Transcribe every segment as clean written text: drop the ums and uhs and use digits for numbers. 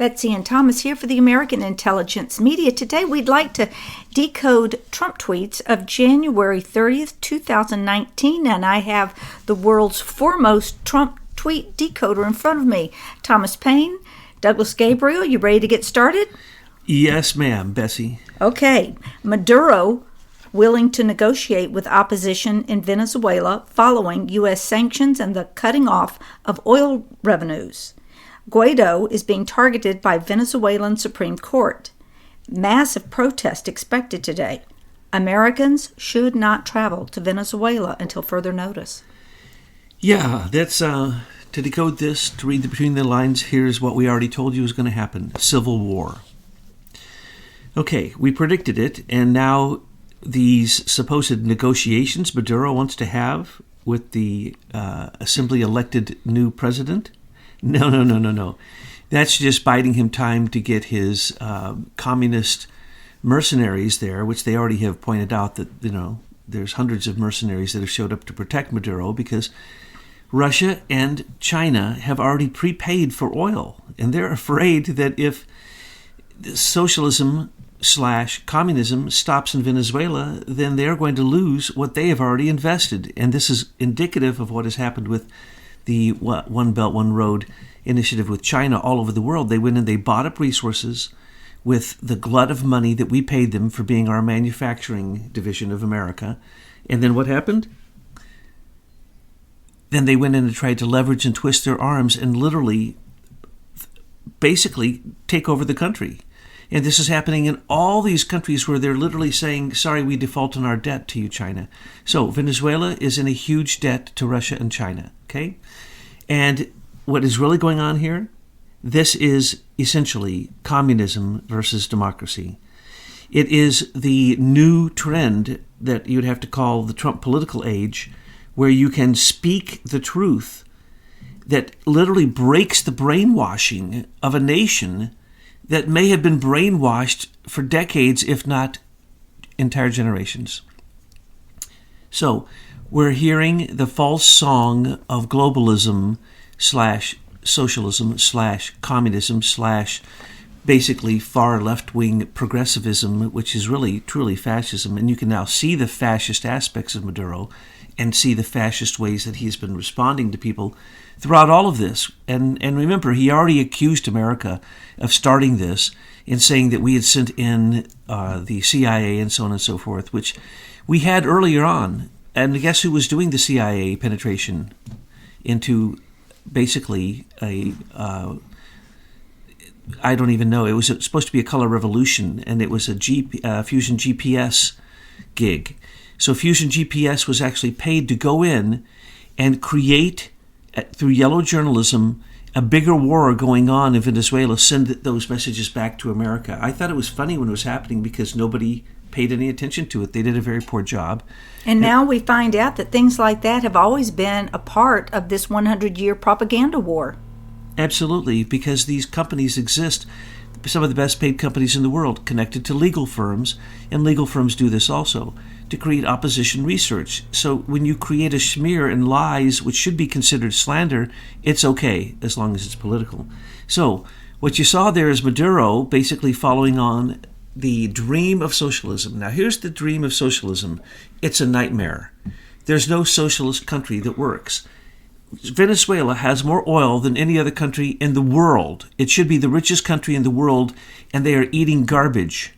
Betsy and Thomas here for the American Intelligence Media. Today we'd like to decode Trump tweets of January 30th, 2019, and I have the world's foremost Trump tweet decoder in front of me. Thomas Paine, Douglas Gabriel, you ready to get started? Yes, ma'am, Bessie. Okay. Maduro willing to negotiate with opposition in Venezuela following U.S. sanctions and the cutting off of oil revenues. Guaido is being targeted by Venezuelan Supreme Court. Massive protest expected today. Americans should not travel to Venezuela until further notice. Yeah, that's to decode this, to read between the lines, here's what we already told you was going to happen. Civil war. Okay, we predicted it, and now these supposed negotiations Maduro wants to have with the assembly elected new president. No. That's just biding him time to get his communist mercenaries there, which they already have pointed out that, there's hundreds of mercenaries that have showed up to protect Maduro because Russia and China have already prepaid for oil. And they're afraid that if socialism/communism stops in Venezuela, then they're going to lose what they have already invested. And this is indicative of what has happened with the One Belt, One Road initiative with China all over the world. They went and they bought up resources with the glut of money that we paid them for being our manufacturing division of America. And then what happened? Then they went in and tried to leverage and twist their arms and literally, basically take over the country. And this is happening in all these countries where they're literally saying, sorry, we default on our debt to you, China. So Venezuela is in a huge debt to Russia and China, okay? And what is really going on here? This is essentially communism versus democracy. It is the new trend that you'd have to call the Trump political age, where you can speak the truth that literally breaks the brainwashing of a nation that may have been brainwashed for decades, if not entire generations. So we're hearing the false song of globalism/socialism/communism/ basically far left-wing progressivism, which is really truly fascism. And you can now see the fascist aspects of Maduro and see the fascist ways that he's been responding to people throughout all of this. And remember, he already accused America of starting this in saying that we had sent in the CIA and so on and so forth, which we had earlier on. And guess who was doing the CIA penetration into basically I don't even know. It was supposed to be a color revolution, and it was a Fusion GPS gig. So Fusion GPS was actually paid to go in and create, through yellow journalism, a bigger war going on in Venezuela, send those messages back to America. I thought it was funny when it was happening because nobody paid any attention to it. They did a very poor job. And now we find out that things like that have always been a part of this 100-year propaganda war. Absolutely, because these companies exist, some of the best paid companies in the world, connected to legal firms, and legal firms do this also, to create opposition research. So when you create a smear and lies, which should be considered slander, it's okay, as long as it's political. So what you saw there is Maduro basically following on the dream of socialism. Now here's the dream of socialism. It's a nightmare. There's no socialist country that works. Venezuela has more oil than any other country in the world. It should be the richest country in the world, and they are eating garbage.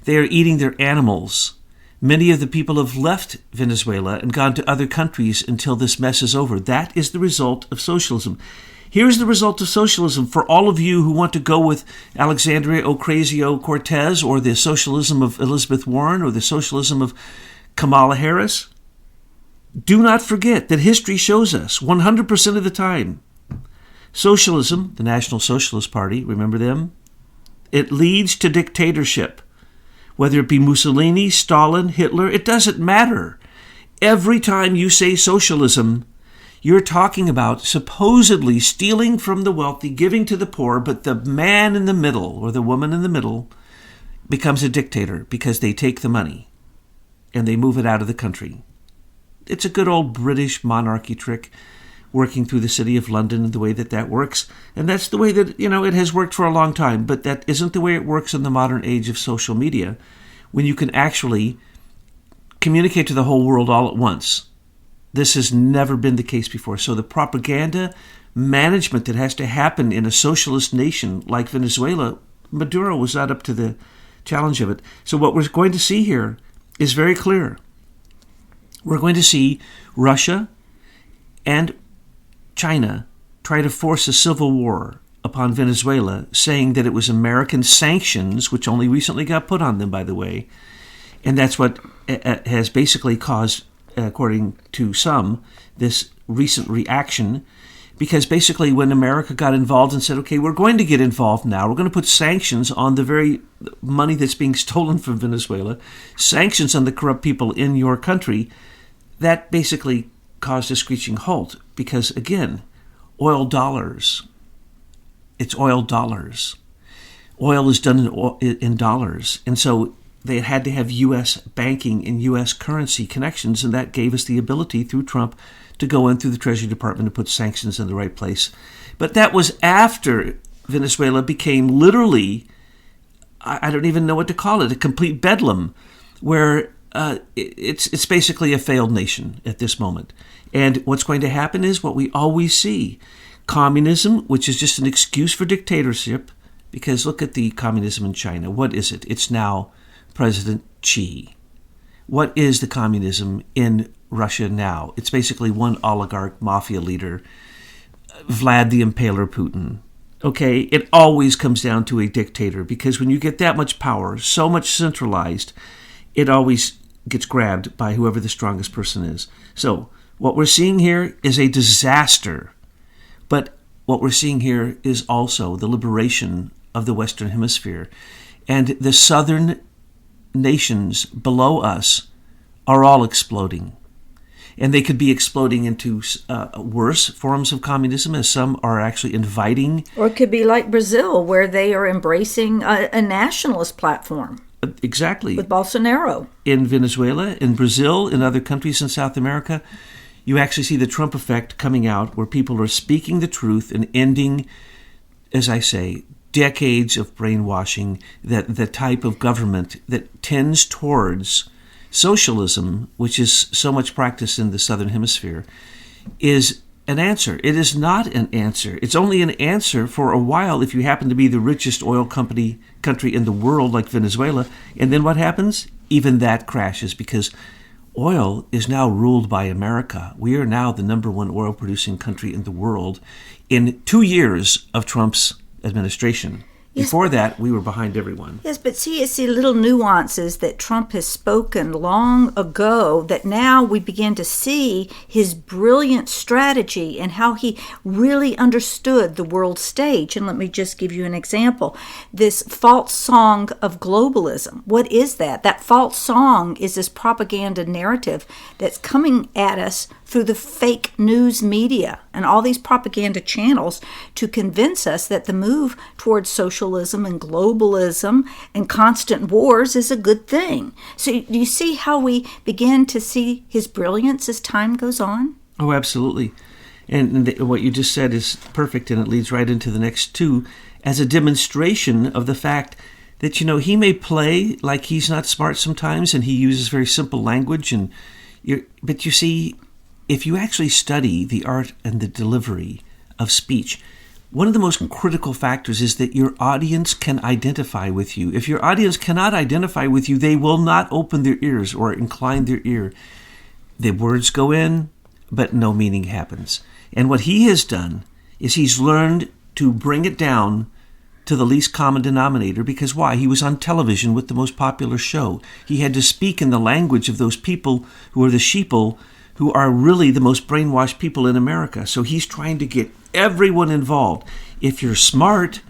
They are eating their animals. Many of the people have left Venezuela and gone to other countries until this mess is over. That is the result of socialism. Here's the result of socialism for all of you who want to go with Alexandria Ocasio-Cortez or the socialism of Elizabeth Warren or the socialism of Kamala Harris. Do not forget that history shows us 100% of the time, socialism, the National Socialist Party, remember them? It leads to dictatorship. Whether it be Mussolini, Stalin, Hitler, it doesn't matter. Every time you say socialism, you're talking about supposedly stealing from the wealthy, giving to the poor, but the man in the middle or the woman in the middle becomes a dictator because they take the money and they move it out of the country. It's a good old British monarchy trick. working through the city of London and the way that that works. And that's the way that, it has worked for a long time. But that isn't the way it works in the modern age of social media, when you can actually communicate to the whole world all at once. This has never been the case before. So the propaganda management that has to happen in a socialist nation like Venezuela, Maduro was not up to the challenge of it. So what we're going to see here is very clear. We're going to see Russia and China try to force a civil war upon Venezuela, saying that it was American sanctions, which only recently got put on them, by the way. And that's what has basically caused, according to some, this recent reaction. Because basically when America got involved and said, okay, we're going to get involved now, we're going to put sanctions on the very money that's being stolen from Venezuela, sanctions on the corrupt people in your country, that basically caused a screeching halt. Because again, oil dollars, it's oil dollars. Oil is done in dollars. And so they had to have U.S. banking and U.S. currency connections, and that gave us the ability through Trump to go in through the Treasury Department and put sanctions in the right place. But that was after Venezuela became literally, I don't even know what to call it, a complete bedlam, where it's basically a failed nation at this moment. And what's going to happen is what we always see. Communism, which is just an excuse for dictatorship, because look at the communism in China. What is it? It's now President Xi. What is the communism in Russia now? It's basically one oligarch mafia leader, Vlad the Impaler Putin. Okay, it always comes down to a dictator, because when you get that much power, so much centralized, it always gets grabbed by whoever the strongest person is. So what we're seeing here is a disaster. But what we're seeing here is also the liberation of the Western Hemisphere. And the southern nations below us are all exploding. And they could be exploding into worse forms of communism, as some are actually inviting. Or it could be like Brazil, where they are embracing a nationalist platform. Exactly. With Bolsonaro. In Venezuela, in Brazil, in other countries in South America, you actually see the Trump effect coming out, where people are speaking the truth and ending, as I say, decades of brainwashing, that the type of government that tends towards socialism, which is so much practiced in the Southern Hemisphere, is an answer. It is not an answer. It's only an answer for a while if you happen to be the richest oil country in the world, like Venezuela. And then what happens? Even that crashes, because oil is now ruled by America. We are now the number one oil-producing country in the world in 2 years of Trump's administration. Yes, before that, we were behind everyone. Yes, but see, it's the little nuances that Trump has spoken long ago that now we begin to see his brilliant strategy and how he really understood the world stage. And let me just give you an example. This false song of globalism. What is that? That false song is this propaganda narrative that's coming at us through the fake news media and all these propaganda channels to convince us that the move towards socialism and globalism and constant wars is a good thing. So do you see how we begin to see his brilliance as time goes on? Oh, absolutely. And what you just said is perfect, and it leads right into the next two as a demonstration of the fact that, he may play like he's not smart sometimes, and he uses very simple language, but you see, if you actually study the art and the delivery of speech, one of the most critical factors is that your audience can identify with you. If your audience cannot identify with you, they will not open their ears or incline their ear. The words go in, but no meaning happens. And what he has done is he's learned to bring it down to the least common denominator, because why? He was on television with the most popular show. He had to speak in the language of those people who are the sheeple, who are really the most brainwashed people in America. So he's trying to get everyone involved. If you're smart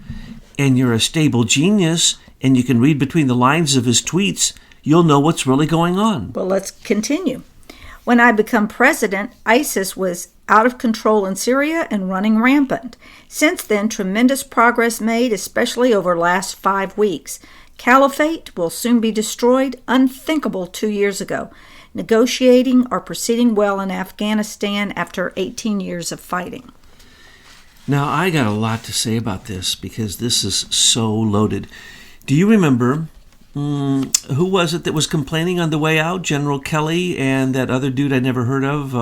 and you're a stable genius and you can read between the lines of his tweets, you'll know what's really going on. Well, let's continue. When I become president, ISIS was out of control in Syria and running rampant. Since then, tremendous progress made, especially over the last 5 weeks. Caliphate will soon be destroyed, unthinkable 2 years ago. negotiating are proceeding well in Afghanistan after 18 years of fighting. Now, I got a lot to say about this because this is so loaded. Do you remember, who was it that was complaining on the way out? General Kelly and that other dude I never heard of?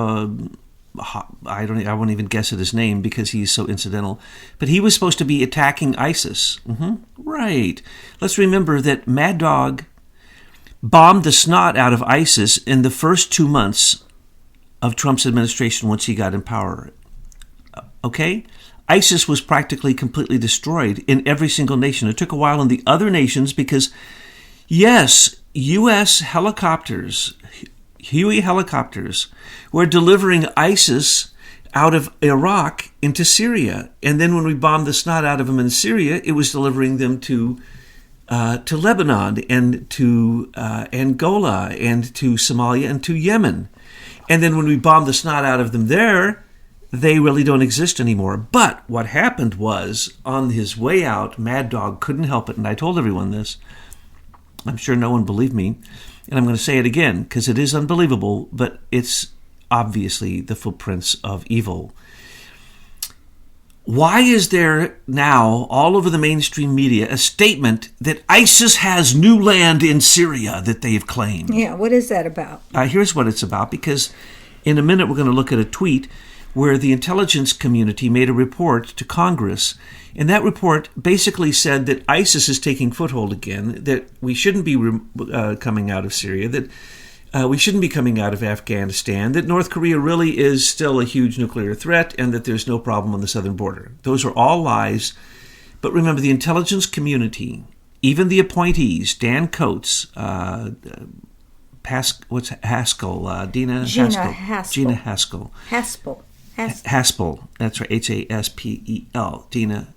I won't even guess at his name because he's so incidental. But he was supposed to be attacking ISIS. Right. Let's remember that Mad Dog bombed the snot out of ISIS in the first 2 months of Trump's administration once he got in power. Okay? ISIS was practically completely destroyed in every single nation. It took a while in the other nations because, yes, U.S. helicopters, Huey helicopters, were delivering ISIS out of Iraq into Syria. And then when we bombed the snot out of them in Syria, it was delivering them to Lebanon and to Angola and to Somalia and to Yemen. And then when we bombed the snot out of them there, they really don't exist anymore. But what happened was, on his way out, Mad Dog couldn't help it, and I told everyone this. I'm sure no one believed me, and I'm going to say it again, because it is unbelievable, but it's obviously the footprints of evil. Why is there now, all over the mainstream media, a statement that ISIS has new land in Syria that they've claimed? Yeah, what is that about? Here's what it's about, because in a minute we're going to look at a tweet where the intelligence community made a report to Congress. And that report basically said that ISIS is taking foothold again, that we shouldn't be coming out of Syria, that we shouldn't be coming out of Afghanistan, that North Korea really is still a huge nuclear threat, and that there's no problem on the southern border. Those are all lies. But remember, the intelligence community, even the appointees, Dan Coates, Gina Haspel. Haspel, that's right, Haspel, Dina.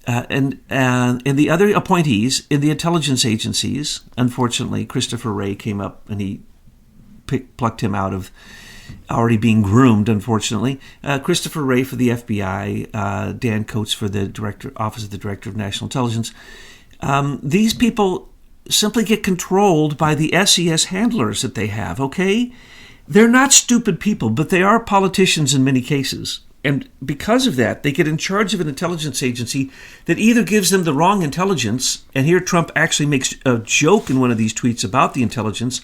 And the other appointees in the intelligence agencies, unfortunately, Christopher Wray came up and he plucked him out of already being groomed, unfortunately. Christopher Wray for the FBI, Dan Coates for the Office of the Director of National Intelligence. These people simply get controlled by the SES handlers that they have, okay? They're not stupid people, but they are politicians in many cases. And because of that, they get in charge of an intelligence agency that either gives them the wrong intelligence, and here Trump actually makes a joke in one of these tweets about the intelligence.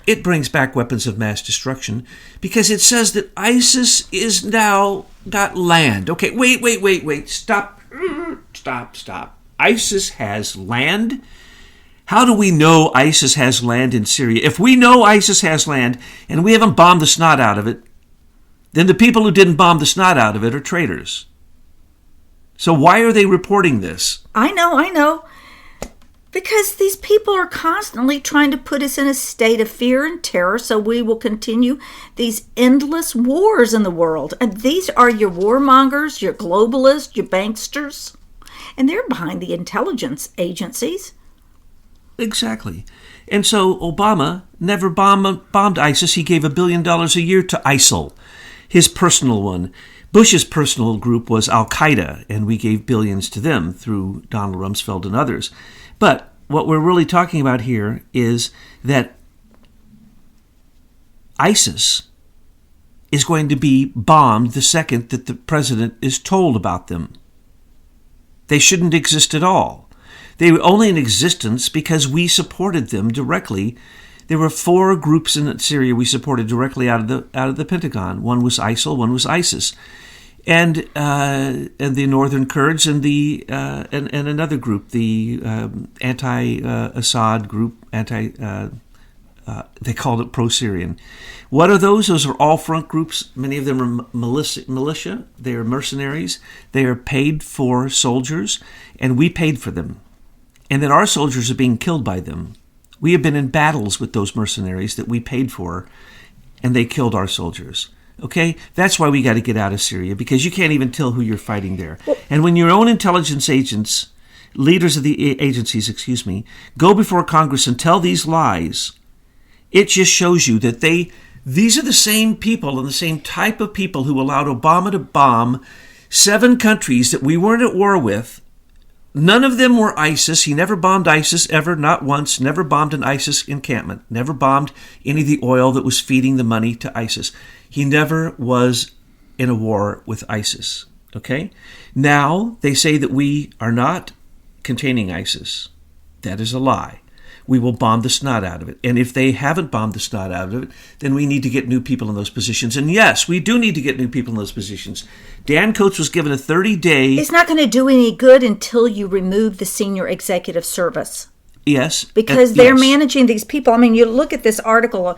It brings back weapons of mass destruction because it says that ISIS is now got land. Okay, wait. Stop. ISIS has land? How do we know ISIS has land in Syria? If we know ISIS has land and we haven't bombed the snot out of it, then the people who didn't bomb the snot out of it are traitors. So why are they reporting this? I know. Because these people are constantly trying to put us in a state of fear and terror so we will continue these endless wars in the world. And these are your warmongers, your globalists, your banksters. And they're behind the intelligence agencies. Exactly. And so Obama never bombed ISIS. He gave $1 billion a year to ISIL, his personal one. Bush's personal group was Al-Qaeda, and we gave billions to them through Donald Rumsfeld and others. But what we're really talking about here is that ISIS is going to be bombed the second that the president is told about them. They shouldn't exist at all. They were only in existence because we supported them directly. There were 4 groups in Syria we supported directly out of the Pentagon. One was ISIL, one was ISIS, and the Northern Kurds, and and another group, the anti-Assad group, they called it pro-Syrian. What are those? Those are all front groups. Many of them are militia. They are mercenaries. They are paid for soldiers, and we paid for them. And then our soldiers are being killed by them. We have been in battles with those mercenaries that we paid for, and they killed our soldiers. Okay? That's why we got to get out of Syria, because you can't even tell who you're fighting there. And when your own intelligence agents, leaders of the agencies, go before Congress and tell these lies, it just shows you that these are the same people and the same type of people who allowed Obama to bomb 7 countries that we weren't at war with, None of them were ISIS. He never bombed ISIS ever, not once. Never bombed an ISIS encampment. Never bombed any of the oil that was feeding the money to ISIS. He never was in a war with ISIS. Okay? Now they say that we are not containing ISIS. That is a lie. We will bomb the snot out of it. And if they haven't bombed the snot out of it, then we need to get new people in those positions. And yes, we do need to get new people in those positions. Dan Coats was given a 30-day... It's not going to do any good until you remove the senior executive service. Yes. Because they're managing these people. I mean, you look at this article.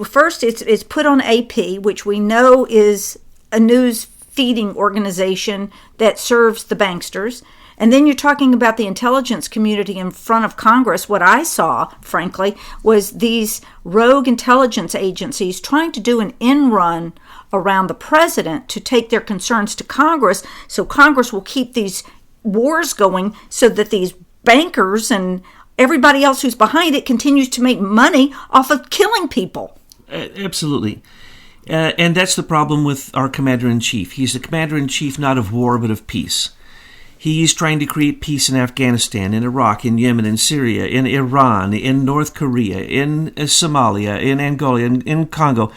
First, it's put on AP, which we know is a news feeding organization that serves the banksters. And then you're talking about the intelligence community in front of Congress. What I saw, frankly, was these rogue intelligence agencies trying to do an end run around the president to take their concerns to Congress, so Congress will keep these wars going so that these bankers and everybody else who's behind it continues to make money off of killing people. Absolutely. And that's the problem with our commander-in-chief. He's the commander-in-chief not of war but of peace. He's trying to create peace in Afghanistan, in Iraq, in Yemen, in Syria, in Iran, in North Korea, in Somalia, in Angola, in Congo,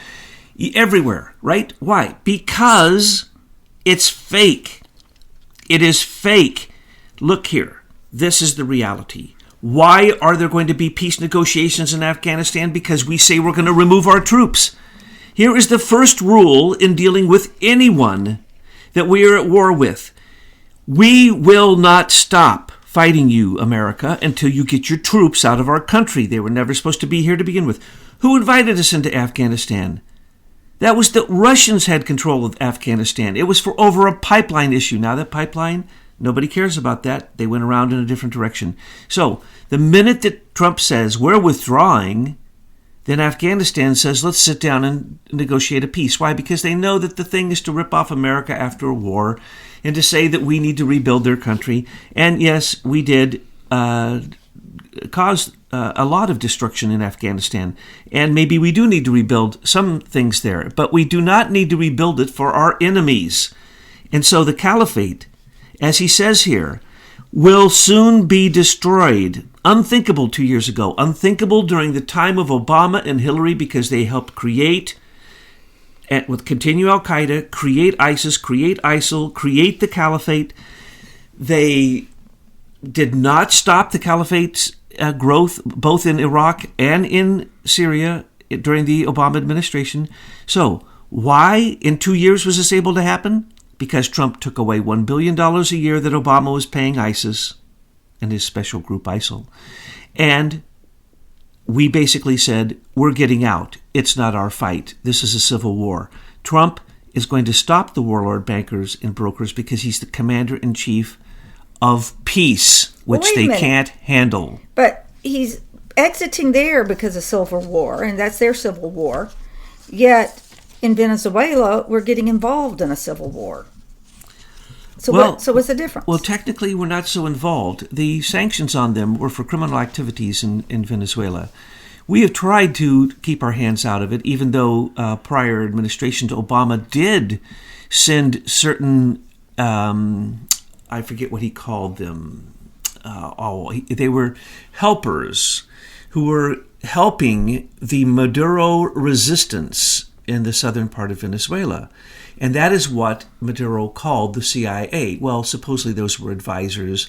everywhere, right? Why? Because it's fake. It is fake. Look here. This is the reality. Why are there going to be peace negotiations in Afghanistan? Because we say we're going to remove our troops. Here is the first rule in dealing with anyone that we are at war with. We will not stop fighting you, America, until you get your troops out of our country. They were never supposed to be here to begin with. Who invited us into Afghanistan? That was the Russians had control of Afghanistan. It was for over a pipeline issue. Now that pipeline, nobody cares about that. They went around in a different direction. So the minute that Trump says we're withdrawing, then Afghanistan says, let's sit down and negotiate a peace. Why? Because they know that the thing is to rip off America after a war and to say that we need to rebuild their country. And yes, we did cause a lot of destruction in Afghanistan. And maybe we do need to rebuild some things there. But we do not need to rebuild it for our enemies. And so the caliphate, as he says here, will soon be destroyed. Unthinkable 2 years ago. Unthinkable during the time of Obama and Hillary because they helped create, and with continue Al-Qaeda, create ISIS, create ISIL, create the caliphate. They did not stop the caliphate's growth both in Iraq and in Syria during the Obama administration. So why in 2 years was this able to happen? Because Trump took away $1 billion a year that Obama was paying ISIS and his special group ISIL. And we basically said, we're getting out. It's not our fight. This is a civil war. Trump is going to stop the warlord bankers and brokers because he's the commander-in-chief of peace, which they can't handle. But he's exiting there because of civil war, and that's their civil war. Yet in Venezuela, we're getting involved in a civil war. So what's the difference? Well, technically, we're not so involved. The sanctions on them were for criminal activities in Venezuela. We have tried to keep our hands out of it, even though prior administration to Obama did send certain, I forget what he called them. They were helpers who were helping the Maduro resistance in the southern part of Venezuela. And that is what Maduro called the CIA. Well, supposedly those were advisors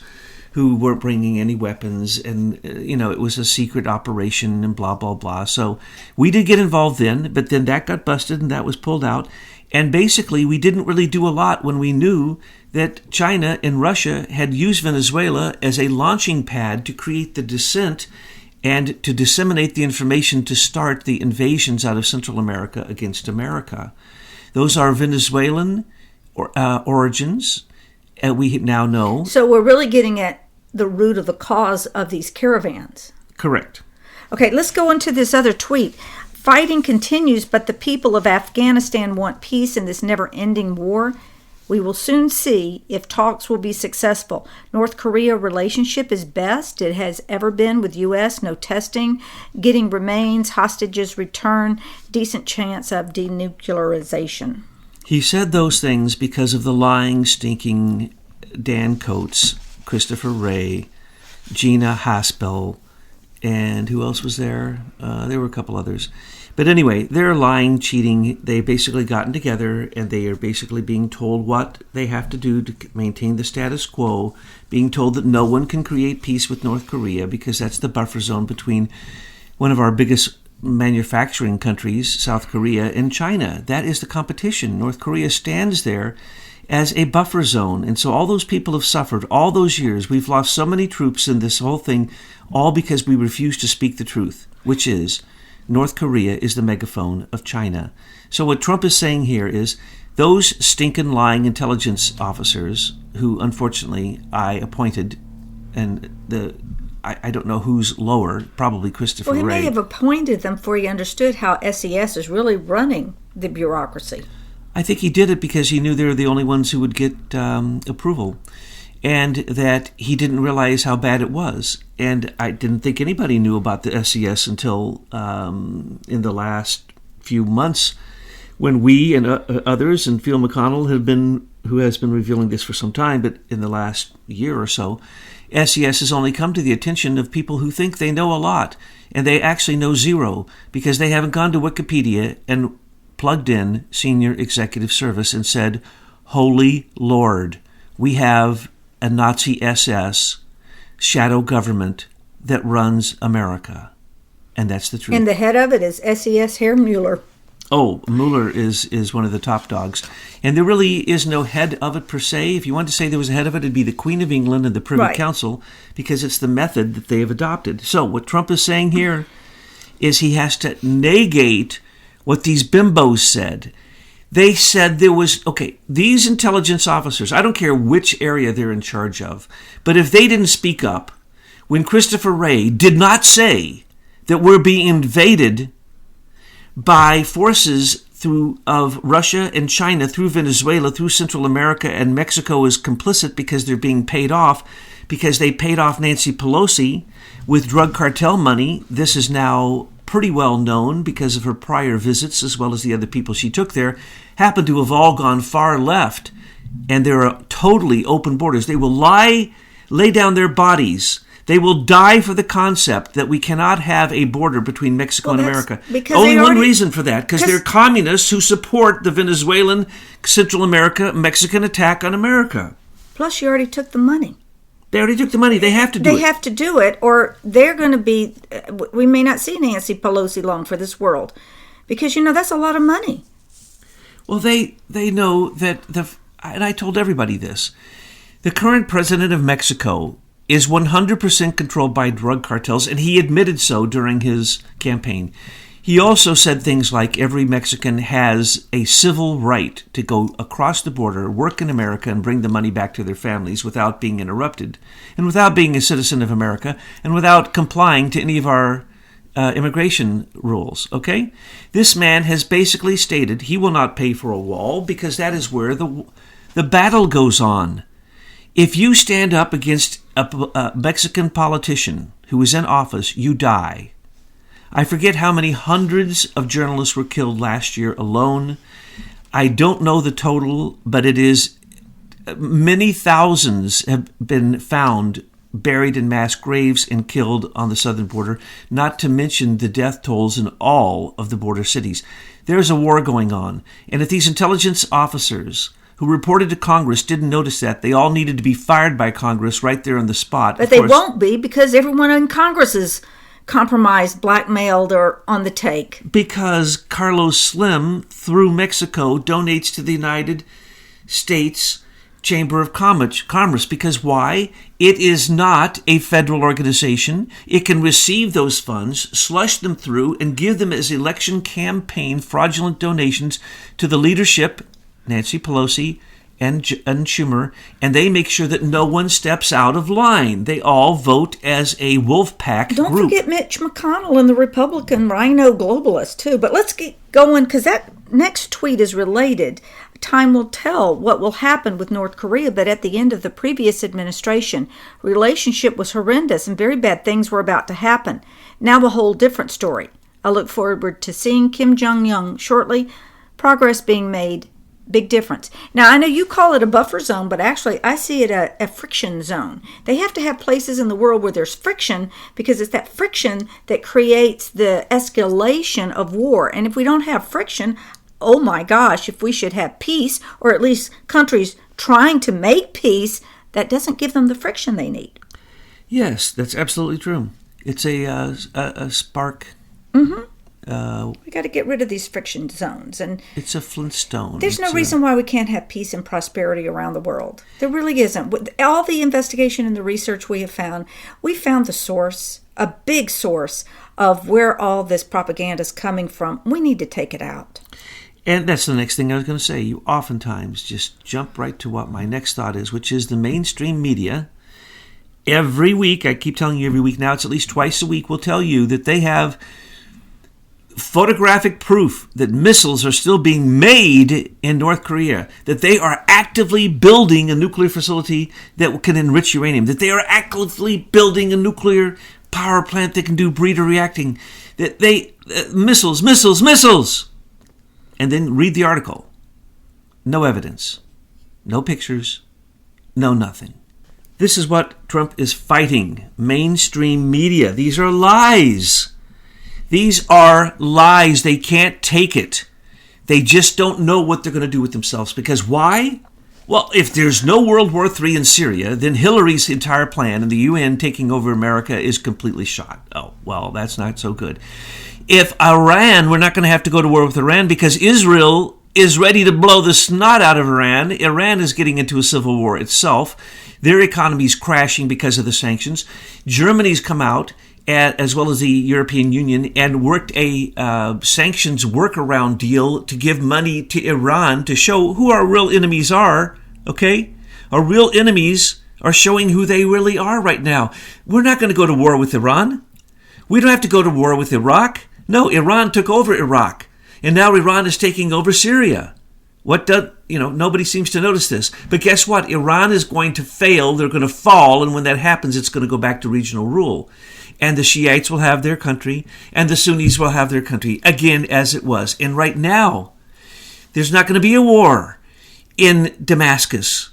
who weren't bringing any weapons, and, it was a secret operation and blah, blah, blah. So we did get involved then, but then that got busted and that was pulled out. And basically, we didn't really do a lot when we knew that China and Russia had used Venezuela as a launching pad to create the dissent and to disseminate the information to start the invasions out of Central America against America. Those are Venezuelan origins, we now know. So we're really getting at the root of the cause of these caravans. Correct. Okay, let's go into this other tweet. Fighting continues, but the people of Afghanistan want peace in this never-ending war. We will soon see if talks will be successful. North Korea relationship is best it has ever been with U.S. No testing, getting remains, hostages return, decent chance of denuclearization. He said those things because of the lying, stinking Dan Coats Christopher Wray, Gina Haspel, and who else was there? There were a couple others. But anyway, they're lying, cheating. They've basically gotten together, and they are basically being told what they have to do to maintain the status quo, being told that no one can create peace with North Korea because that's the buffer zone between one of our biggest manufacturing countries, South Korea, and China. That is the competition. North Korea stands there as a buffer zone. And so all those people have suffered all those years. We've lost so many troops in this whole thing, all because we refuse to speak the truth, which is North Korea is the megaphone of China. So what Trump is saying here is those stinking lying intelligence officers who, unfortunately, I appointed, and I don't know who's lower, probably Christopher Wray. Well, he may have appointed them before he understood how SES is really running the bureaucracy. I think he did it because he knew they were the only ones who would get approval, and that he didn't realize how bad it was. And I didn't think anybody knew about the SES until in the last few months, when we and others, and Phil McConnell who has been revealing this for some time, but in the last year or so, SES has only come to the attention of people who think they know a lot, and they actually know zero because they haven't gone to Wikipedia and plugged in Senior Executive Service and said, "Holy Lord, we have a Nazi SS shadow government that runs America." And that's the truth. And the head of it is SES Herr Mueller. Oh, Mueller is one of the top dogs. And there really is no head of it per se. If you wanted to say there was a head of it, it'd be the Queen of England and the Privy Council, because it's the method that they have adopted. So what Trump is saying here is he has to negate what these bimbos said. They said there was, these intelligence officers, I don't care which area they're in charge of, but if they didn't speak up when Christopher Wray did not say that we're being invaded by forces of Russia and China through Venezuela, through Central America, and Mexico is complicit because they're being paid off, because they paid off Nancy Pelosi with drug cartel money. This is now pretty well known because of her prior visits, as well as the other people she took there, happen to have all gone far left, and there are totally open borders. They will lay down their bodies. They will die for the concept that we cannot have a border between Mexico and America. Only one reason for that, because they're communists who support the Venezuelan, Central America, Mexican attack on America. Plus, you already took the money. They already took the money. They have to do it. They have to do it, or they're going to be... We may not see Nancy Pelosi long for this world, because, that's a lot of money. Well, they know that... And I told everybody this. The current president of Mexico is 100% controlled by drug cartels, and he admitted so during his campaign. He also said things like every Mexican has a civil right to go across the border, work in America, and bring the money back to their families without being interrupted, and without being a citizen of America, and without complying to any of our immigration rules, okay? This man has basically stated he will not pay for a wall because that is where the battle goes on. If you stand up against a Mexican politician who is in office, you die. I forget how many hundreds of journalists were killed last year alone. I don't know the total, but it is many thousands have been found buried in mass graves and killed on the southern border, not to mention the death tolls in all of the border cities. There's a war going on. And if these intelligence officers who reported to Congress didn't notice that, they all needed to be fired by Congress right there on the spot. But they won't be, because everyone in Congress is compromised, blackmailed, or on the take. Because Carlos Slim, through Mexico, donates to the United States Chamber of Commerce. Because why? It is not a federal organization. It can receive those funds, slush them through, and give them as election campaign fraudulent donations to the leadership, Nancy Pelosi and Schumer, and they make sure that no one steps out of line. They all vote as a wolf pack group. Don't forget Mitch McConnell and the Republican rhino globalists, too. But let's get going, because that next tweet is related. Time will tell what will happen with North Korea, but at the end of the previous administration, relationship was horrendous and very bad things were about to happen. Now a whole different story. I look forward to seeing Kim Jong-un shortly. Progress being made Big difference. Now, I know you call it a buffer zone, but actually I see it a friction zone. They have to have places in the world where there's friction, because it's that friction that creates the escalation of war. And if we don't have friction, oh my gosh, if we should have peace, or at least countries trying to make peace, that doesn't give them the friction they need. Yes, that's absolutely true. It's a spark. Mm-hmm. We got to get rid of these friction zones, and it's a Flintstone. There's no reason why we can't have peace and prosperity around the world. There really isn't. With all the investigation and the research we found the source, a big source of where all this propaganda is coming from. We need to take it out. And that's the next thing I was going to say. You oftentimes just jump right to what my next thought is, which is the mainstream media. Every week, I keep telling you every week now, it's at least twice a week, will tell you that they have photographic proof that missiles are still being made in North Korea, that they are actively building a nuclear facility that can enrich uranium, that they are actively building a nuclear power plant that can do breeder reacting, that they, missiles. And then read the article. No evidence, no pictures, no nothing. This is what Trump is fighting. Mainstream media. These are lies. These are lies. They can't take it. They just don't know what they're going to do with themselves. Because why? Well, if there's no World War III in Syria, then Hillary's entire plan and the UN taking over America is completely shot. Oh, well, that's not so good. If Iran, we're not going to have to go to war with Iran because Israel is ready to blow the snot out of Iran. Iran is getting into a civil war itself. Their economy is crashing because of the sanctions. Germany's come out, as well as the European Union, and worked a sanctions workaround deal to give money to Iran to show who our real enemies are, okay? Our real enemies are showing who they really are right now. We're not going to go to war with Iran. We don't have to go to war with Iraq. No, Iran took over Iraq, and now Iran is taking over Syria. Nobody seems to notice this. But guess what? Iran is going to fail. They're going to fall. And when that happens, it's going to go back to regional rule. And the Shiites will have their country, and the Sunnis will have their country, again, as it was. And right now, there's not going to be a war in Damascus.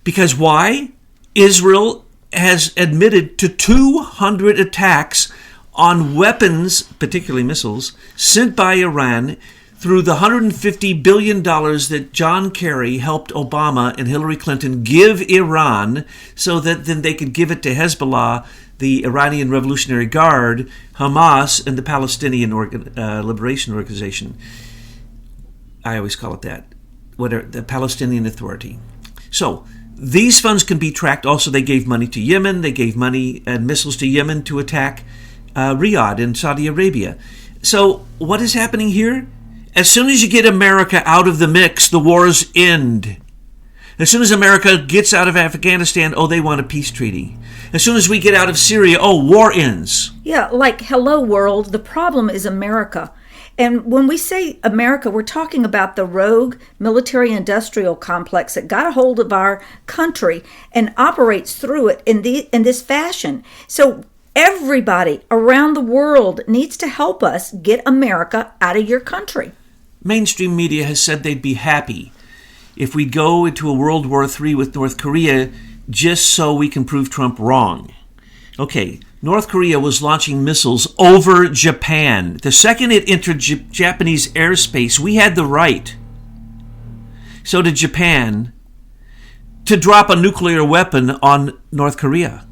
Because why? Israel has admitted to 200 attacks on weapons, particularly missiles, sent by Iran through the $150 billion that John Kerry helped Obama and Hillary Clinton give Iran so that then they could give it to Hezbollah, the Iranian Revolutionary Guard, Hamas, and the Palestinian Liberation Organization. I always call it that. The Palestinian Authority. So these funds can be tracked. Also, they gave money to Yemen. They gave money and missiles to Yemen to attack Riyadh in Saudi Arabia. So what is happening here? As soon as you get America out of the mix, the wars end. As soon as America gets out of Afghanistan, they want a peace treaty. As soon as we get out of Syria, war ends. Yeah, like, hello world, the problem is America. And when we say America, we're talking about the rogue military-industrial complex that got a hold of our country and operates through it in this fashion. So everybody around the world needs to help us get America out of your country. Mainstream media has said they'd be happy if we go into a World War III with North Korea just so we can prove Trump wrong. Okay, North Korea was launching missiles over Japan. The second it entered Japanese airspace, we had the right, so did Japan, to drop a nuclear weapon on North Korea.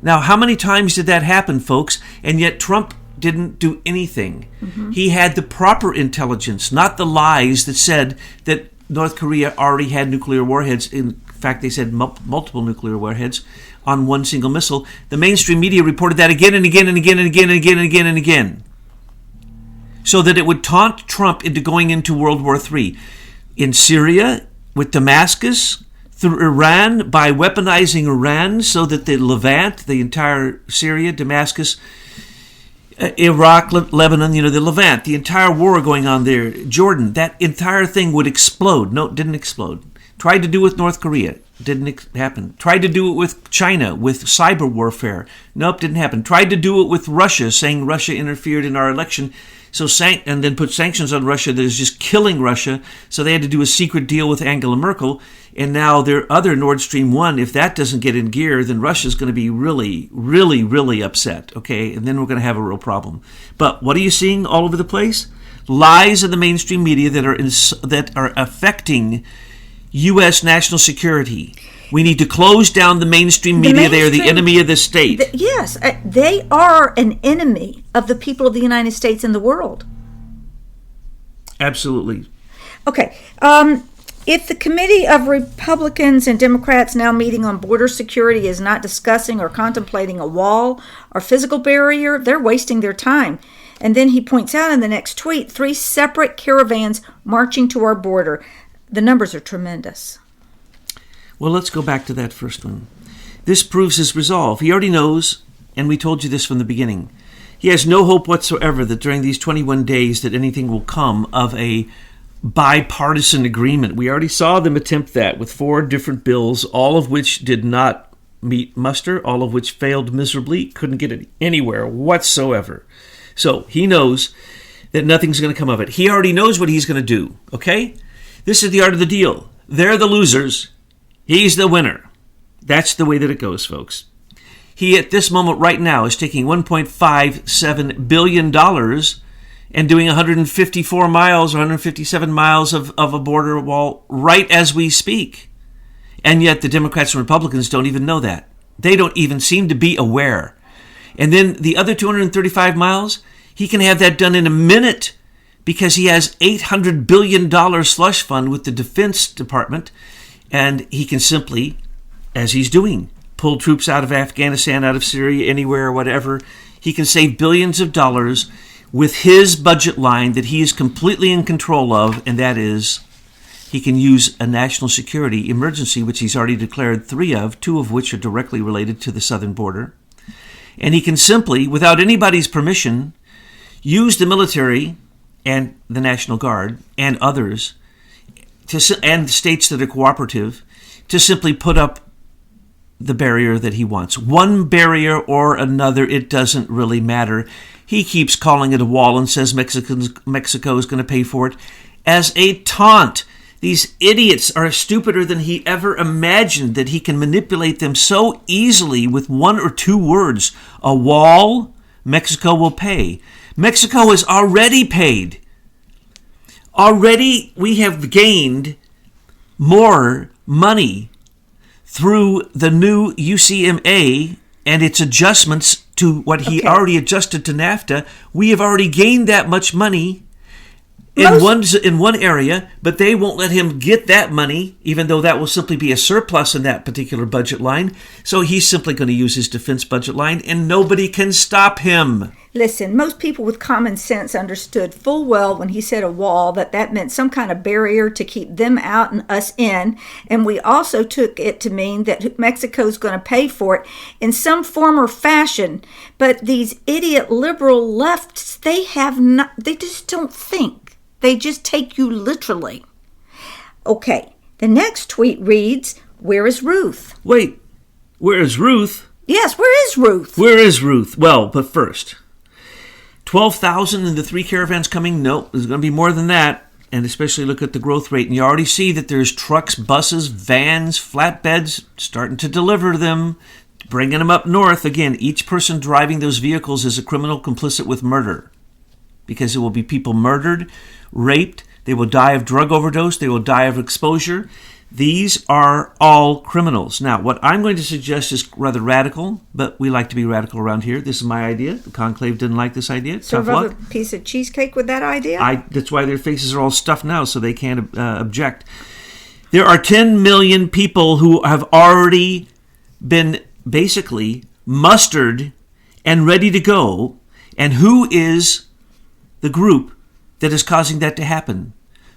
Now, how many times did that happen, folks? And yet Trump didn't do anything. Mm-hmm. He had the proper intelligence, not the lies that said that North Korea already had nuclear warheads. In fact, they said multiple nuclear warheads on one single missile. The mainstream media reported that again and again and again and again and again and again and again, so that it would taunt Trump into going into World War III. In Syria, with Damascus, through Iran, by weaponizing Iran so that the Levant, the entire Syria, Damascus, Iraq, Lebanon, the Levant, the entire war going on there, Jordan, that entire thing would explode. No, it didn't explode. Tried to do it with North Korea. Didn't happen. Tried to do it with China, with cyber warfare. Nope, didn't happen. Tried to do it with Russia, saying Russia interfered in our election. And then put sanctions on Russia that is just killing Russia. So they had to do a secret deal with Angela Merkel. And now their other Nord Stream 1, if that doesn't get in gear, then Russia's going to be really, really, really upset. Okay, and then we're going to have a real problem. But what are you seeing all over the place? Lies in the mainstream media that are affecting U.S. national security. We need to close down the mainstream media. They are the enemy of the state. Yes, they are an enemy of the people of the United States and the world. Absolutely. Okay. If the committee of Republicans and Democrats now meeting on border security is not discussing or contemplating a wall or physical barrier, they're wasting their time. And then he points out in the next tweet, 3 separate caravans marching to our border. The numbers are tremendous. Well, let's go back to that first one. This proves his resolve. He already knows, and we told you this from the beginning. He has no hope whatsoever that during these 21 days that anything will come of a bipartisan agreement. We already saw them attempt that with 4 different bills, all of which did not meet muster, all of which failed miserably, couldn't get it anywhere whatsoever. So he knows that nothing's going to come of it. He already knows what he's going to do, okay? This is the art of the deal. They're the losers. He's the winner. That's the way that it goes, folks. He, at this moment right now, is taking $1.57 billion and doing 154 miles, 157 miles of a border wall right as we speak. And yet the Democrats and Republicans don't even know that. They don't even seem to be aware. And then the other 235 miles, he can have that done in a minute because he has $800 billion slush fund with the Defense Department. And he can simply, as he's doing, pull troops out of Afghanistan, out of Syria, anywhere, whatever. He can save billions of dollars with his budget line that he is completely in control of, and that is he can use a national security emergency, which he's already declared 3 of, 2 of which are directly related to the southern border. And he can simply, without anybody's permission, use the military and the National Guard and others and states that are cooperative to simply put up the barrier that he wants. One barrier or another, it doesn't really matter. He keeps calling it a wall and says Mexico is going to pay for it as a taunt. These idiots are stupider than he ever imagined, that he can manipulate them so easily with 1 or 2 words. A wall, Mexico will pay. Mexico has already paid. Already we have gained more money through the new UCMA and its adjustments to what he already adjusted to NAFTA. We have already gained that much money in one area, but they won't let him get that money, even though that will simply be a surplus in that particular budget line. So he's simply going to use his defense budget line, and nobody can stop him. Listen, most people with common sense understood full well when he said a wall that meant some kind of barrier to keep them out and us in. And we also took it to mean that Mexico's going to pay for it in some form or fashion. But these idiot liberal lefts, they just don't think. They just take you literally. Okay, the next tweet reads, "Where is Ruth?" Wait, where is Ruth? Yes, where is Ruth? Where is Ruth? Well, but first, 12,000 in the 3 caravans coming? No, there's going to be more than that. And especially look at the growth rate. And you already see that there's trucks, buses, vans, flatbeds starting to deliver them, bringing them up north. Again, each person driving those vehicles is a criminal complicit with murder, because there will be people murdered, raped, they will die of drug overdose, they will die of exposure. These are all criminals. Now, what I'm going to suggest is rather radical, but we like to be radical around here. This is my idea. The Conclave didn't like this idea. Serve up a piece of cheesecake with that idea? That's why their faces are all stuffed now, so they can't object. There are 10 million people who have already been basically mustered and ready to go. And who is the group that is causing that to happen?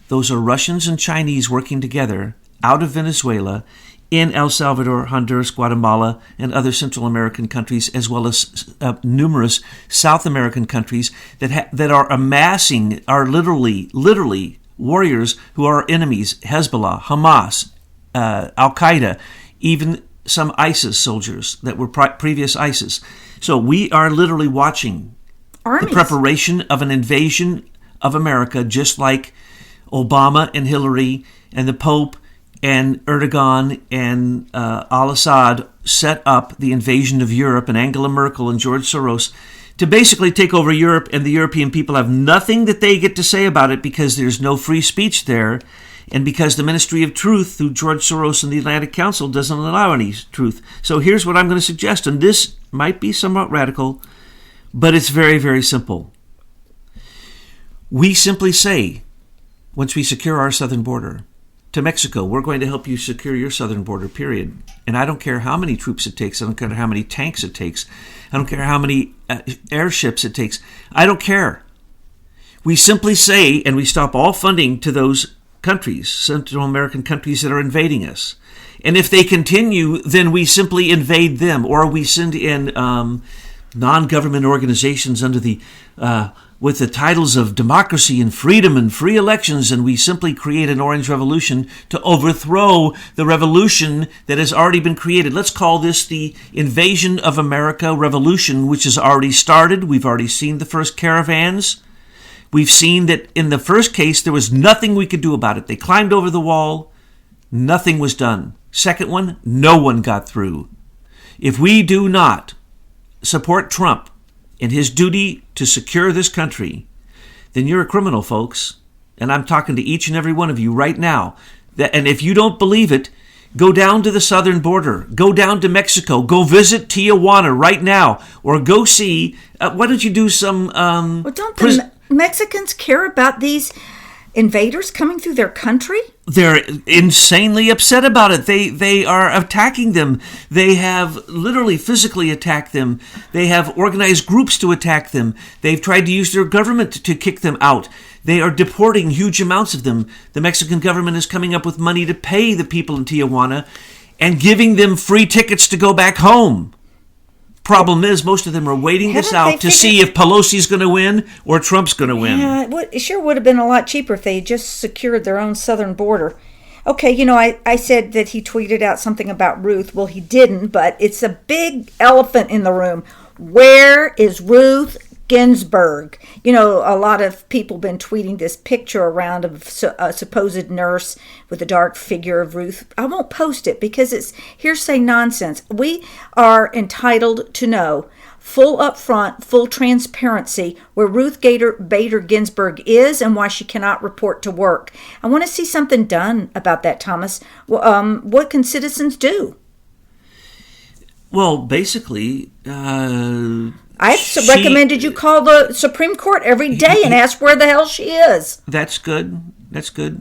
Those are Russians and Chinese working together out of Venezuela, in El Salvador, Honduras, Guatemala, and other Central American countries, as well as numerous South American countries that are amassing, are literally warriors who are enemies: Hezbollah, Hamas, Al-Qaeda, even some ISIS soldiers that were previous ISIS. So we are literally watching armies. The preparation of an invasion of America, just like Obama and Hillary and the Pope and Erdogan and al-Assad set up the invasion of Europe, and Angela Merkel and George Soros, to basically take over Europe, and the European people have nothing that they get to say about it because there's no free speech there, and because the Ministry of Truth through George Soros and the Atlantic Council doesn't allow any truth. So here's what I'm going to suggest, and this might be somewhat radical, but it's very, very simple. We simply say, once we secure our southern border, to Mexico, we're going to help you secure your southern border, period. And I don't care how many troops it takes. I don't care how many tanks it takes. I don't care how many airships it takes. I don't care. We simply say, and we stop all funding to those countries, Central American countries that are invading us. And if they continue, then we simply invade them, or we send in non-government organizations under the with the titles of democracy and freedom and free elections, and we simply create an orange revolution to overthrow the revolution that has already been created. Let's call this the Invasion of America revolution, which has already started. We've already seen the first caravans. We've seen that in the first case, there was nothing we could do about it. They climbed over the wall. Nothing was done. Second one, no one got through. If we do not support Trump in his duty to secure this country, then you're a criminal, folks. And I'm talking to each and every one of you right now. And if you don't believe it, go down to the southern border. Go down to Mexico. Go visit Tijuana right now. Or go see, why don't you do some... well, don't the Mexicans care about these invaders coming through their country? They're insanely upset about it. They are attacking them. They have literally physically attacked them. They have organized groups to attack them. They've tried to use their government to kick them out. They are deporting huge amounts of them. The Mexican government is coming up with money to pay the people in Tijuana and giving them free tickets to go back home. Problem is, most of them are waiting this out to see if Pelosi's going to win or Trump's going to win. Yeah, it sure would have been a lot cheaper if they had just secured their own southern border. Okay, I said that he tweeted out something about Ruth. Well, he didn't, but it's a big elephant in the room. Where is Ruth Ginsburg? A lot of people have been tweeting this picture around of a supposed nurse with a dark figure of Ruth. I won't post it because it's hearsay nonsense. We are entitled to know full upfront, full transparency where Ruth Bader Ginsburg is and why she cannot report to work. I want to see something done about that, Thomas. What can citizens do? Well, basically... I recommended you call the Supreme Court every day and ask where the hell she is. That's good.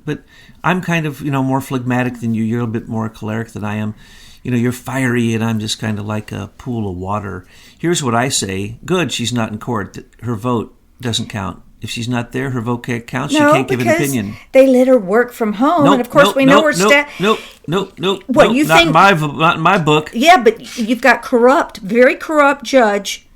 But I'm kind of, more phlegmatic than you. You're a bit more choleric than I am. You're fiery and I'm just kind of like a pool of water. Here's what I say. Good, she's not in court. Her vote doesn't count. If she's not there, her vote can't count. She can't give an opinion. They let her work from home, and of course we know her staff. What you think? Not in my book. Yeah, but you've got very corrupt Judge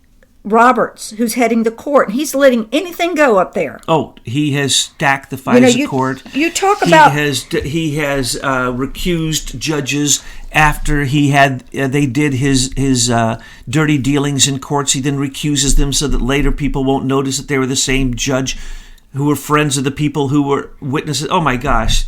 Roberts, who's heading the court, and he's letting anything go up there. Oh, he has stacked the FISA court. You talk about he has recused judges after they did his dirty dealings in courts. He then recuses them so that later people won't notice that they were the same judge who were friends of the people who were witnesses. Oh my gosh,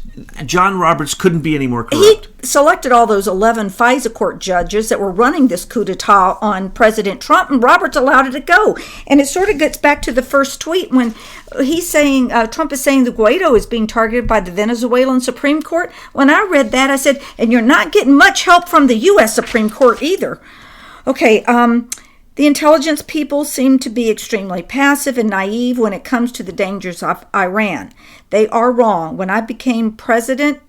John Roberts couldn't be any more corrupt. He selected all those 11 FISA court judges that were running this coup d'etat on President Trump, and Roberts allowed it to go. And it sort of gets back to the first tweet when he's saying, Trump is saying the Guaido is being targeted by the Venezuelan Supreme Court. When I read that, I said, and you're not getting much help from the U.S. Supreme Court either. Okay, the intelligence people seem to be extremely passive and naive when it comes to the dangers of Iran. They are wrong. When I became president,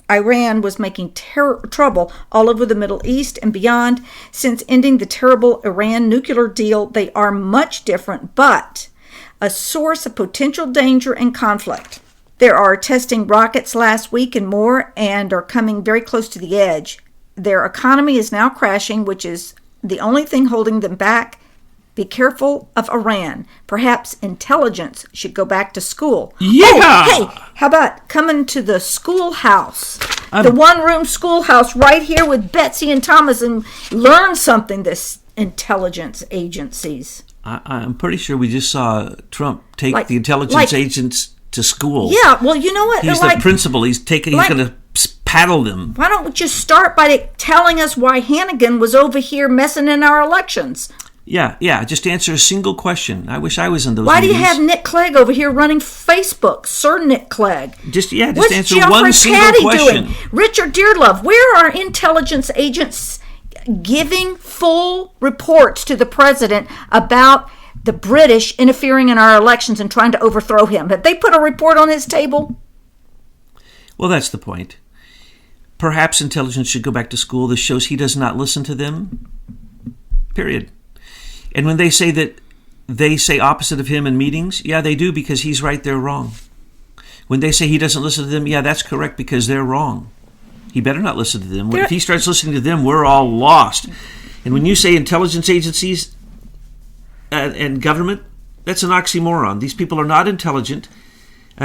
Iran was making trouble all over the Middle East and beyond. Since ending the terrible Iran nuclear deal, they are much different, but a source of potential danger and conflict. They are testing rockets last week and more and are coming very close to the edge. Their economy is now crashing, which is the only thing holding them back. Be careful of Iran. Perhaps intelligence should go back to school. Yeah! Oh, hey, how about coming to the schoolhouse? The one-room schoolhouse right here with Betsy and Thomas and learn something, this intelligence agencies. I'm pretty sure we just saw Trump take Like- the intelligence like- agents to school. Yeah, well, you know what? He's Like, the principal. He's going to paddle them. why don't we just start by telling us why Hannigan was over here messing in our elections? Yeah. Just answer a single question. I wish I was in those Why do meetings. you have Nick Clegg over here running Facebook? Sir Nick Clegg. Just What's answer Jeffrey one single Patty question. doing? Richard Dearlove, where are intelligence agents giving full reports to the president about the British interfering in our elections and trying to overthrow him? Have they put a report on his table? Well, that's the point. Perhaps intelligence should go back to school. This shows he does not listen to them. Period. And when they say that they say opposite of him in meetings, yeah, they do, because he's right, they're wrong. When they say he doesn't listen to them, yeah, that's correct, because they're wrong. He better not listen to them. If he starts listening to them, we're all lost. And when you say intelligence agencies and government, that's an oxymoron. These people are not intelligent.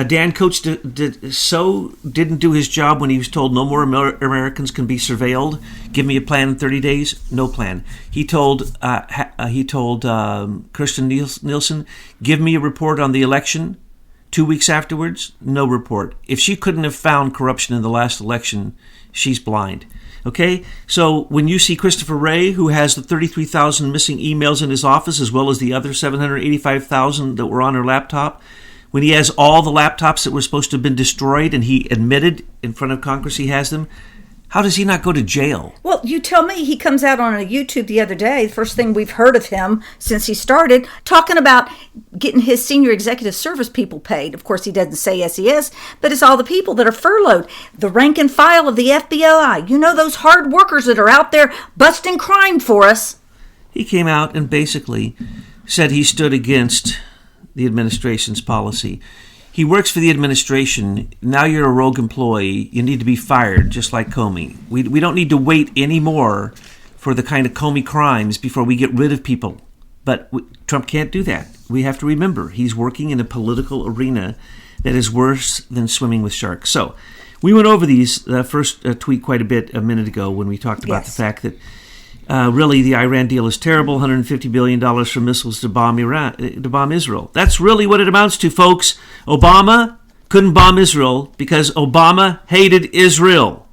Dan Coates didn't do his job when he was told no more Americans can be surveilled. Give me a plan in 30 days. No plan. He told Kirsten Nielsen, give me a report on the election. 2 weeks afterwards, no report. If she couldn't have found corruption in the last election, she's blind. Okay? So when you see Christopher Wray, who has the 33,000 missing emails in his office, as well as the other 785,000 that were on her laptop, when he has all the laptops that were supposed to have been destroyed and he admitted in front of Congress he has them, how does he not go to jail? Well, you tell me. He comes out on a YouTube the other day, the first thing we've heard of him since he started, talking about getting his senior executive service people paid. Of course, he doesn't say SES, but it's all the people that are furloughed, the rank and file of the FBI. You know, those hard workers that are out there busting crime for us. He came out and basically said he stood against the administration's policy. He works for the administration. Now you're a rogue employee. You need to be fired, just like Comey. We don't need to wait anymore for the kind of Comey crimes before we get rid of people. But Trump can't do that. We have to remember, he's working in a political arena that is worse than swimming with sharks. So we went over these first tweet quite a bit a minute ago when we talked about the fact that really, the Iran deal is terrible. $150 billion for missiles to bomb Israel. That's really what it amounts to, folks. Obama couldn't bomb Israel because Obama hated Israel.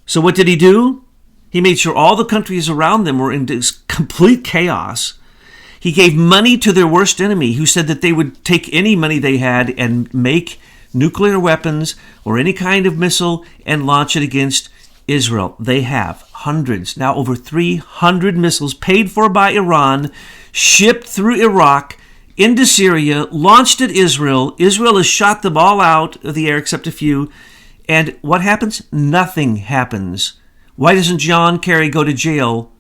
So what did he do? He made sure all the countries around them were in this complete chaos. He gave money to their worst enemy, who said that they would take any money they had and make nuclear weapons or any kind of missile and launch it against Israel. They have hundreds, now over 300 missiles paid for by Iran, shipped through Iraq into Syria, launched at Israel. Israel has shot them all out of the air except a few. And what happens? Nothing happens. Why doesn't John Kerry go to jail?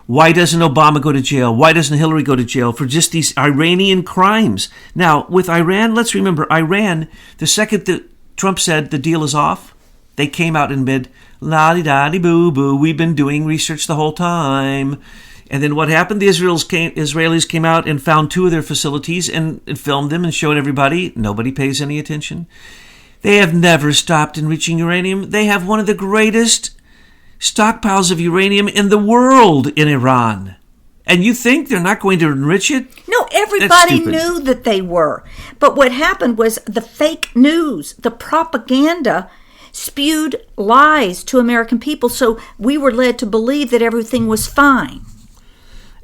Why doesn't Obama go to jail? Why doesn't Hillary go to jail for just these Iranian crimes? Now, with Iran, let's remember, Iran, the second that Trump said the deal is off, they came out and said, la-di-da-di-boo-boo, we've been doing research the whole time. And then what happened? The Israelis came out and found two of their facilities and filmed them and showed everybody. Nobody pays any attention. They have never stopped enriching uranium. They have one of the greatest stockpiles of uranium in the world in Iran. And you think they're not going to enrich it? No, everybody knew that they were. But what happened was the fake news, the propaganda spewed lies to American people, so we were led to believe that everything was fine.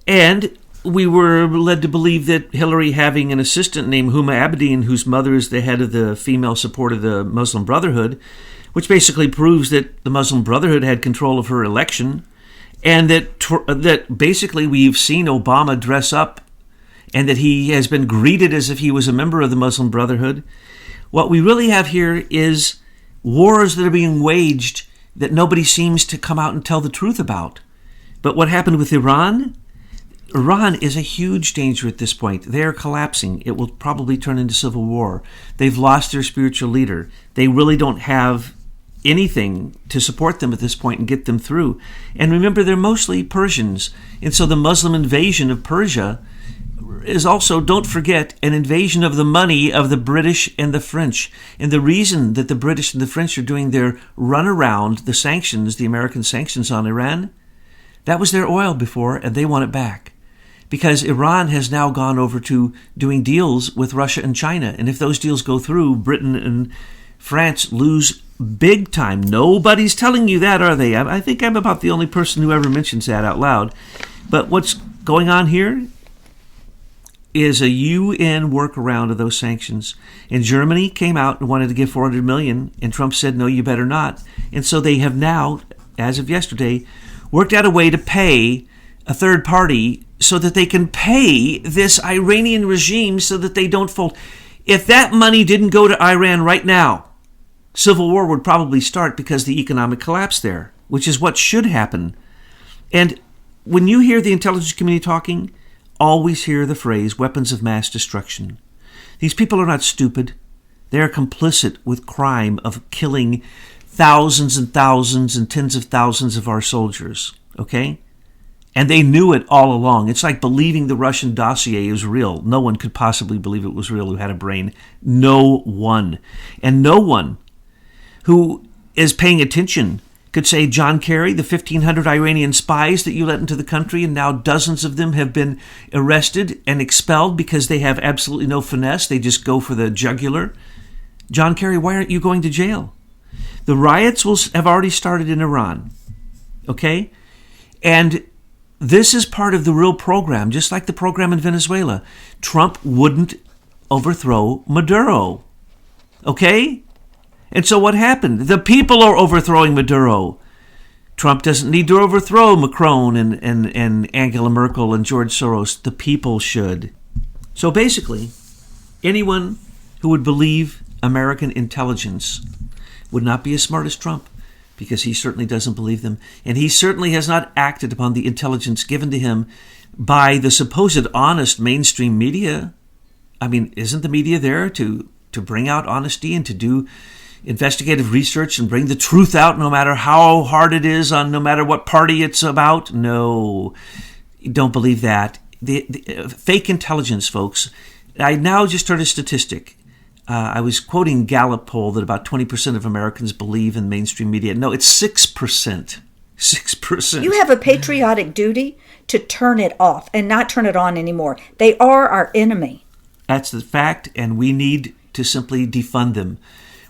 And we were led to believe that Hillary, having an assistant named Huma Abedin, whose mother is the head of the female support of the Muslim Brotherhood, which basically proves that the Muslim Brotherhood had control of her election, and that basically we've seen Obama dress up and that he has been greeted as if he was a member of the Muslim Brotherhood. What we really have here is wars that are being waged that nobody seems to come out and tell the truth about. But what happened with Iran? Iran is a huge danger at this point. They are collapsing. It will probably turn into civil war. They've lost their spiritual leader. They really don't have anything to support them at this point and get them through. And remember, they're mostly Persians. And so the Muslim invasion of Persia is also, don't forget, an invasion of the money of the British and the French. And the reason that the British and the French are doing their runaround, the sanctions, the American sanctions on Iran, that was their oil before, and they want it back. because Iran has now gone over to doing deals with Russia and China. And if those deals go through, Britain and France lose big time. Nobody's telling you that, are they? I think I'm about the only person who ever mentions that out loud. But what's going on here is a UN workaround of those sanctions. And Germany came out and wanted to give $400 million, and Trump said, no, you better not. And so they have now, as of yesterday, worked out a way to pay a third party so that they can pay this Iranian regime so that they don't fold. If that money didn't go to Iran right now, civil war would probably start because the economic collapse there, which is what should happen. And when you hear the intelligence community talking, always hear the phrase weapons of mass destruction. These people are not stupid. They are complicit with crime of killing thousands and thousands and tens of thousands of our soldiers, okay? And they knew it all along. It's like believing the Russian dossier is real. No one could possibly believe it was real who had a brain. No one. And no one who is paying attention could say, John Kerry, the 1,500 Iranian spies that you let into the country, and now dozens of them have been arrested and expelled because they have absolutely no finesse. They just go for the jugular. John Kerry, why aren't you going to jail? The riots have already started in Iran, okay? And this is part of the real program, just like the program in Venezuela. Trump wouldn't overthrow Maduro, okay? And so what happened? The people are overthrowing Maduro. Trump doesn't need to overthrow Macron and Angela Merkel and George Soros. The people should. So basically, anyone who would believe American intelligence would not be as smart as Trump, because he certainly doesn't believe them. And he certainly has not acted upon the intelligence given to him by the supposed honest mainstream media. I mean, isn't the media there to bring out honesty and to do investigative research and bring the truth out no matter how hard it is, on no matter what party it's about? No, don't believe that. The fake intelligence, folks. I now just heard a statistic. I was quoting Gallup poll that about 20% of Americans believe in mainstream media. No, it's 6%. 6%. You have a patriotic duty to turn it off and not turn it on anymore. They are our enemy. That's the fact, and we need to simply defund them.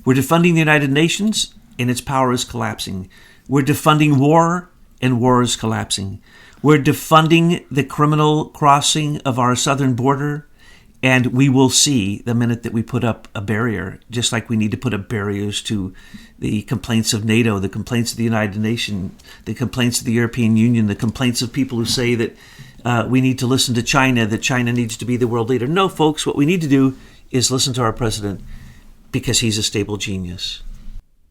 We're defunding the United Nations, and its power is collapsing. We're defunding war, and war is collapsing. We're defunding the criminal crossing of our southern border, and we will see the minute that we put up a barrier, just like we need to put up barriers to the complaints of NATO, the complaints of the United Nations, the complaints of the European Union, the complaints of people who say that we need to listen to China, that China needs to be the world leader. No, folks, what we need to do is listen to our president, because he's a stable genius.